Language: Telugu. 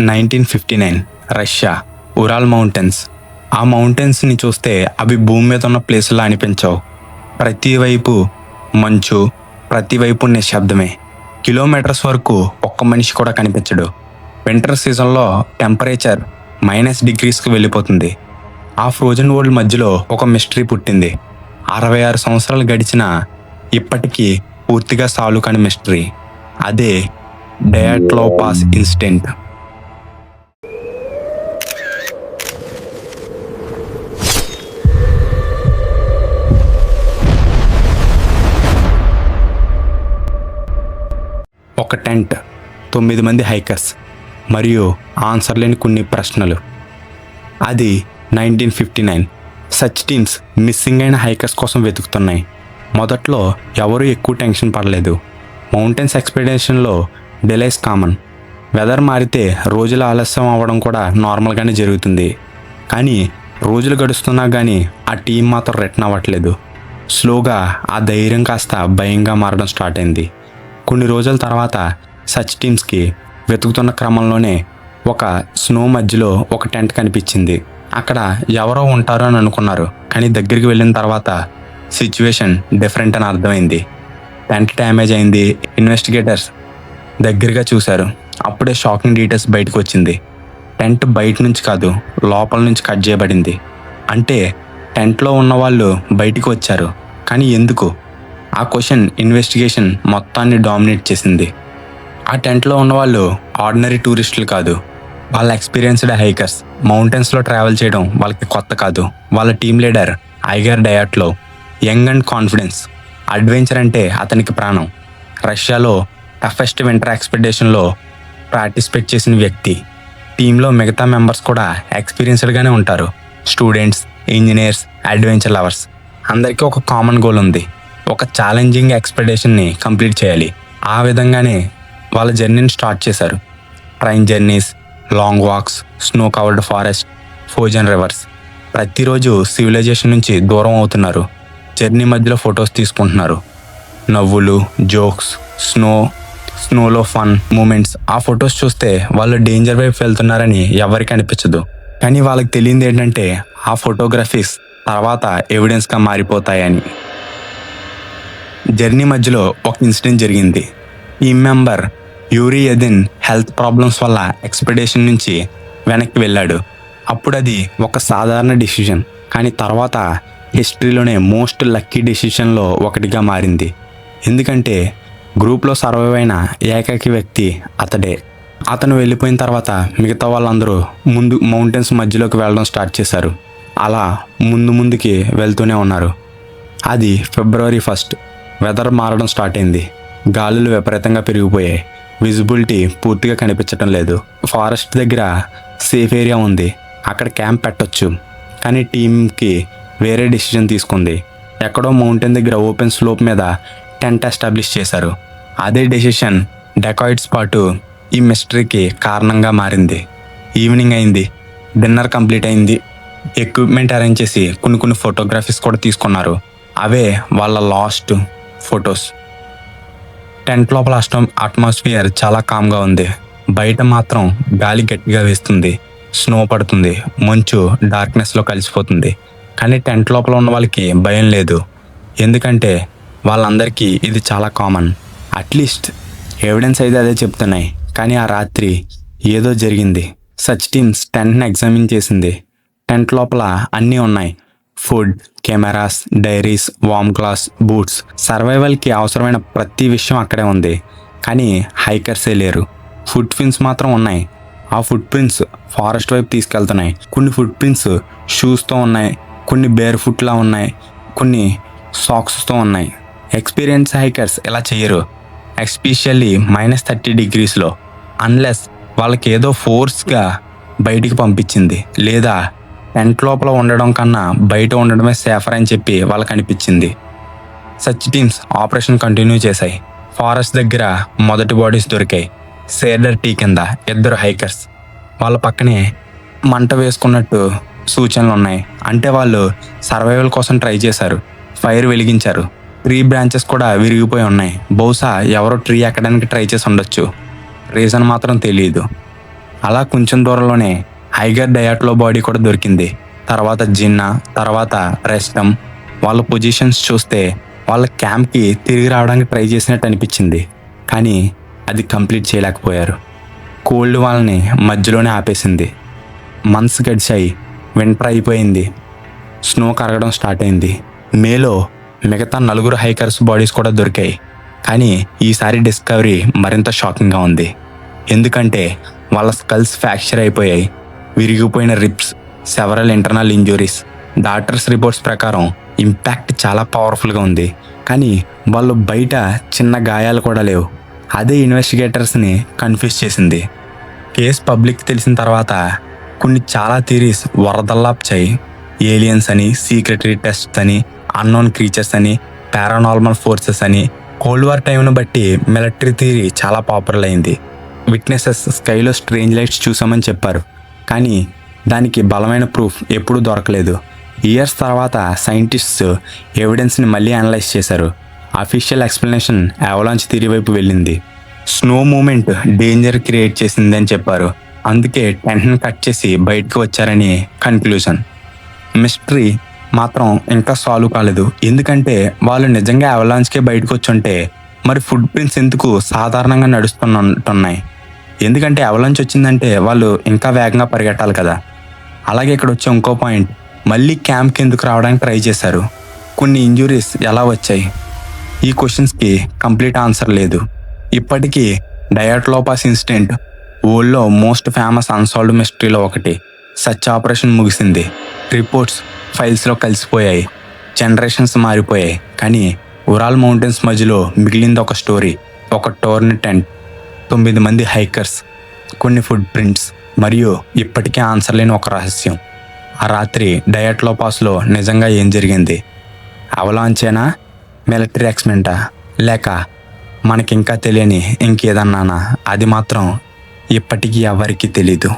1959 రష్యా ఉరాల్ మౌంటైన్స్. ఆ మౌంటైన్స్ని చూస్తే అవి భూమి మీద ఉన్న ప్లేసులా అనిపించవు. ప్రతివైపు మంచు, ప్రతివైపు నిశ్శబ్దమే. కిలోమీటర్స్ వరకు ఒక్క మనిషి కూడా కనిపించడు. వింటర్ సీజన్లో టెంపరేచర్ -డిగ్రీస్కి వెళ్ళిపోతుంది. ఆ ఫ్రోజన్ వరల్డ్ మధ్యలో ఒక మిస్టరీ పుట్టింది. 66 సంవత్సరాలు గడిచినా ఇప్పటికీ పూర్తిగా సాల్వ్ కాని మిస్టరీ. అదే డయాట్లోపాస్ ఇన్సిడెంట్. ఒక టెంట్, 9 మంది హైకర్స్ మరియు ఆన్సర్ లేని కొన్ని ప్రశ్నలు. అది 1959. సచ్ టీమ్స్ మిస్సింగ్ అయిన హైకర్స్ కోసం వెతుకుతున్నాయి. మొదట్లో ఎవరూ ఎక్కువ టెన్షన్ పడలేదు. మౌంటైన్స్ ఎక్స్పెడిషన్లో డిలేస్ కామన్. వెదర్ మారితే రోజులు ఆలస్యం అవ్వడం కూడా నార్మల్గానే జరుగుతుంది. కానీ రోజులు గడుస్తున్నా కానీ ఆ టీం మాత్రం రిటర్న్ అవ్వట్లేదు. స్లోగా ఆ ధైర్యం కాస్త భయంగా మారడం స్టార్ట్ అయింది. కొన్ని రోజుల తర్వాత సచ్ టీమ్స్కి వెతుకుతున్న క్రమంలోనే ఒక స్నో మధ్యలో ఒక టెంట్ కనిపించింది. అక్కడ ఎవరో ఉంటారు అని అనుకున్నారు. కానీ దగ్గరికి వెళ్ళిన తర్వాత సిచ్యువేషన్ డిఫరెంట్ అని అర్థమైంది. టెంట్ డ్యామేజ్ అయింది. ఇన్వెస్టిగేటర్స్ దగ్గరగా చూశారు. అప్పుడే షాకింగ్ డీటెయిల్స్ బయటకు వచ్చింది. టెంట్ బయట నుంచి కాదు, లోపల నుంచి కట్ చేయబడింది. అంటే టెంట్లో ఉన్న వాళ్ళు బయటికి వచ్చారు, కానీ ఎందుకు? ఆ క్వశ్చన్ ఇన్వెస్టిగేషన్ మొత్తాన్ని డామినేట్ చేసింది. ఆ టెంట్లో ఉన్నవాళ్ళు ఆర్డినరీ టూరిస్టులు కాదు, వాళ్ళ ఎక్స్పీరియన్స్డ్ హైకర్స్. మౌంటైన్స్లో ట్రావెల్ చేయడం వాళ్ళకి కొత్త కాదు. వాళ్ళ team leader Igor Dyatlov young and confidence. Adventure అంటే అతనికి ప్రాణం. రష్యాలో టఫెస్ట్ వింటర్ ఎక్స్పెడిషన్లో పార్టిసిపేట్ చేసిన వ్యక్తి. టీంలో మిగతా మెంబర్స్ కూడా ఎక్స్పీరియన్స్డ్గానే ఉంటారు. Students, engineers, adventure lovers. అందరికీ ఒక కామన్ గోల్ ఉంది, ఒక ఛాలెంజింగ్ ఎక్స్పెడిషన్ని కంప్లీట్ చేయాలి. ఆ విధంగానే వాళ్ళ జర్నీని స్టార్ట్ చేశారు. Train journeys, long walks, snow covered forest, frozen rivers. ప్రతిరోజు సివిలైజేషన్ నుంచి దూరం అవుతున్నారు. జర్నీ మధ్యలో ఫొటోస్ తీసుకుంటున్నారు. నవ్వులు, జోక్స్, స్నోలో ఫన్ మూమెంట్స్. ఆ ఫొటోస్ చూస్తే వాళ్ళు డేంజర్ వైపు వెళ్తున్నారని ఎవరికి అనిపించదు. కానీ వాళ్ళకి తెలియంది ఏంటంటే ఆ ఫోటోగ్రఫీస్ తర్వాత ఎవిడెన్స్గా మారిపోతాయని. జర్నీ మధ్యలో ఒక ఇన్సిడెంట్ జరిగింది. ఈ మెంబర్ యూరీ ఎదిన్ హెల్త్ ప్రాబ్లమ్స్ వల్ల ఎక్స్పెడిషన్ నుంచి వెనక్కి వెళ్ళాడు. అప్పుడు అది ఒక సాధారణ డిసిషన్, కానీ తర్వాత హిస్టరీలోనే మోస్ట్ లక్కీ డిసిషన్లో ఒకటిగా మారింది. ఎందుకంటే గ్రూప్లో సర్వైవ్ అయిన ఏకైక వ్యక్తి అతడే. అతను వెళ్ళిపోయిన తర్వాత మిగతా వాళ్ళందరూ ముందు మౌంటైన్స్ మధ్యలోకి వెళ్ళడం స్టార్ట్ చేశారు. అలా ముందుకి వెళ్తూనే ఉన్నారు. అది February 1. వెదర్ మారడం స్టార్ట్ అయింది. గాలులు విపరీతంగా పెరిగిపోయాయి. విజిబిలిటీ పూర్తిగా కనిపించడం లేదు. ఫారెస్ట్ దగ్గర సేఫ్ ఏరియా ఉంది, అక్కడ క్యాంప్ పెట్టొచ్చు. కానీ టీంకి వేరే డిసిజన్ తీసుకుంది. ఎక్కడో మౌంటైన్ దగ్గర ఓపెన్ స్లోప్ మీద టెంట్ ఎస్టాబ్లిష్ చేశారు. అదే డెసిషన్ డెకాయిడ్స్ పాటు ఈ మిస్టరీకి కారణంగా మారింది. ఈవినింగ్ అయింది, డిన్నర్ కంప్లీట్ అయింది. ఎక్విప్మెంట్ అరేంజ్ చేసి కొన్ని ఫోటోగ్రఫీస్ కూడా తీసుకున్నారు. అవే వాళ్ళ లాస్ట్ ఫొటోస్. టెంట్ లోపల అట్మాస్ఫియర్ చాలా కామ్గా ఉంది. బయట మాత్రం గాలి గట్టిగా వేస్తుంది, స్నో పడుతుంది, మంచు డార్క్నెస్లో కలిసిపోతుంది. కానీ టెంట్ లోపల ఉన్న వాళ్ళకి భయం లేదు, ఎందుకంటే వాళ్ళందరికీ ఇది చాలా కామన్. అట్లీస్ట్ ఎవిడెన్స్ అయితే అదే చెప్తున్నాయి. కానీ ఆ రాత్రి ఏదో జరిగింది. సచ్ టీమ్స్ టెంట్ని ఎగ్జామిన్ చేసింది. టెంట్ లోపల అన్నీ ఉన్నాయి. Food, cameras, diaries, warm clothes, boots. సర్వైవల్కి అవసరమైన ప్రతి విషయం అక్కడే ఉంది. కానీ హైకర్సే లేరు. ఫుట్ ప్రింట్స్ మాత్రం ఉన్నాయి. ఆ ఫుట్ ప్రింట్స్ ఫారెస్ట్ వైపు తీసుకెళ్తున్నాయి. కొన్ని ఫుట్ ప్రింట్స్ షూస్తో ఉన్నాయి, కొన్ని బేర్ ఫుట్లా ఉన్నాయి, కొన్ని సాక్స్తో ఉన్నాయి. ఎక్స్పీరియన్స్ హైకర్స్ ఇలా చేయరు, ఎస్పెషల్లీ -30 degreesలో. అన్లెస్ వాళ్ళకి ఏదో ఫోర్స్గా బయటికి పంపించింది, లేదా టెంట్ లోపల ఉండడం కన్నా బయట ఉండడమే సేఫర్ అని చెప్పి వాళ్ళకి అనిపించింది. సచ్ టీమ్స్ ఆపరేషన్ కంటిన్యూ చేశాయి. ఫారెస్ట్ దగ్గర మొదటి బాడీస్ దొరికాయి. సేడర్ టీ కింద 2 హైకర్స్. వాళ్ళ పక్కనే మంట వేసుకున్నట్టు సూచనలు ఉన్నాయి. అంటే వాళ్ళు సర్వైవల్ కోసం ట్రై చేశారు. ఫైర్ వెలిగించారు. ట్రీ బ్రాంచెస్ కూడా విరిగిపోయి ఉన్నాయి. బహుశా ఎవరో ట్రీ ఎక్కడానికి ట్రై చేసి ఉండొచ్చు. రీజన్ మాత్రం తెలియదు. అలా కొంచెం దూరంలోనే హైగర్ డయాట్లో బాడీ కూడా దొరికింది. తర్వాత జిన్నా, తర్వాత రెస్టమ్ వాళ్ళ పొజిషన్స్ చూస్తే వాళ్ళ క్యాంప్కి తిరిగి రావడానికి ట్రై చేసినట్టు అనిపించింది. కానీ అది కంప్లీట్ చేయలేకపోయారు. కోల్డ్ వాళ్ళని మధ్యలోనే ఆపేసింది. మంత్స్ గడిచాయి, వింటర్ అయిపోయింది, స్నో కరగడం స్టార్ట్ అయింది. మేలో మిగతా 4 హైకర్స్ బాడీస్ కూడా దొరికాయి. కానీ ఈసారి డిస్కవరీ మరింత షాకింగ్గా ఉంది. ఎందుకంటే వాళ్ళ స్కల్స్ ఫ్రాక్చర్ అయిపోయాయి, విరిగిపోయిన ribs, several internal injuries. Doctors reports ప్రకారం ఇంపాక్ట్ చాలా పవర్ఫుల్గా ఉంది. కానీ వాళ్ళు బయట చిన్న గాయాలు కూడా లేవు. అదే ఇన్వెస్టిగేటర్స్ని కన్ఫ్యూజ్ చేసింది. కేస్ పబ్లిక్ తెలిసిన తర్వాత కొన్ని చాలా థియరీస్ వరదల్లాప్చాయి. ఏలియన్స్ అని, సీక్రెటరీ టెస్ట్ అని, అన్నోన్ క్రీచర్స్ అని, పారానార్మల్ ఫోర్సెస్ అని. కోల్డ్ వార్ టైంను బట్టి మిలిటరీ థియరీ చాలా పాపులర్ అయింది. విట్నెసెస్ స్కైలో స్ట్రేంజ్ లైట్స్ చూసామని చెప్పారు. కానీ దానికి బలమైన ప్రూఫ్ ఎప్పుడూ దొరకలేదు. ఇయర్స్ తర్వాత సైంటిస్ట్స్ ఎవిడెన్స్ని మళ్ళీ అనలైజ్ చేశారు. అఫీషియల్ ఎక్స్ప్లెనేషన్ అవలాంచ్ థియరీ వైపు వెళ్ళింది. స్నో మూమెంట్ డేంజర్ క్రియేట్ చేసింది అని చెప్పారు. అందుకే టెన్షన్ కట్ చేసి బయటకు వచ్చారని కన్క్లూజన్. మిస్టరీ మాత్రం ఇంకా సాల్వ్ కాలేదు. ఎందుకంటే వాళ్ళు నిజంగా అవలాంచ్కే బయటకు వచ్చుంటే మరి ఫుడ్ ప్రింట్స్ ఎందుకు సాధారణంగా నడుస్తున్నట్టున్నాయి? ఎందుకంటే అవలాంచ్ వచ్చిందంటే వాళ్ళు ఇంకా వేగంగా పరిగెట్టాలి కదా. అలాగే ఇక్కడ వచ్చే ఇంకో పాయింట్, మళ్ళీ క్యాంప్కి ఎందుకు రావడానికి ట్రై చేశారు? కొన్ని ఇంజురీస్ ఎలా వచ్చాయి? ఈ క్వశ్చన్స్కి కంప్లీట్ ఆన్సర్ లేదు. ఇప్పటికీ డయాట్లోపాస్ ఇన్సిడెంట్ వరల్డ్లో మోస్ట్ ఫేమస్ అన్సాల్వ్డ్ మిస్టరీలో ఒకటి. సర్చ్ ఆపరేషన్ ముగిసింది, రిపోర్ట్స్ ఫైల్స్లో కలిసిపోయాయి, జనరేషన్స్ మారిపోయాయి. కానీ ఉరాల్ మౌంటైన్స్ మధ్యలో మిగిలింది ఒక స్టోరీ, ఒక టోర్న్ టెంట్, 9 మంది హైకర్స్, కొన్ని ఫుడ్ ప్రింట్స్ మరియు ఇప్పటికే ఆన్సర్ లేని ఒక రహస్యం. ఆ రాత్రి డయాట్లోపాస్లో నిజంగా ఏం జరిగింది? అవలాంచేనా, మిలిటరీ ఎక్స్పెరిమెంటా, లేక మనకింకా తెలియని ఇంకేదన్నానా? అది మాత్రం ఇప్పటికీ ఎవరికీ తెలీదు.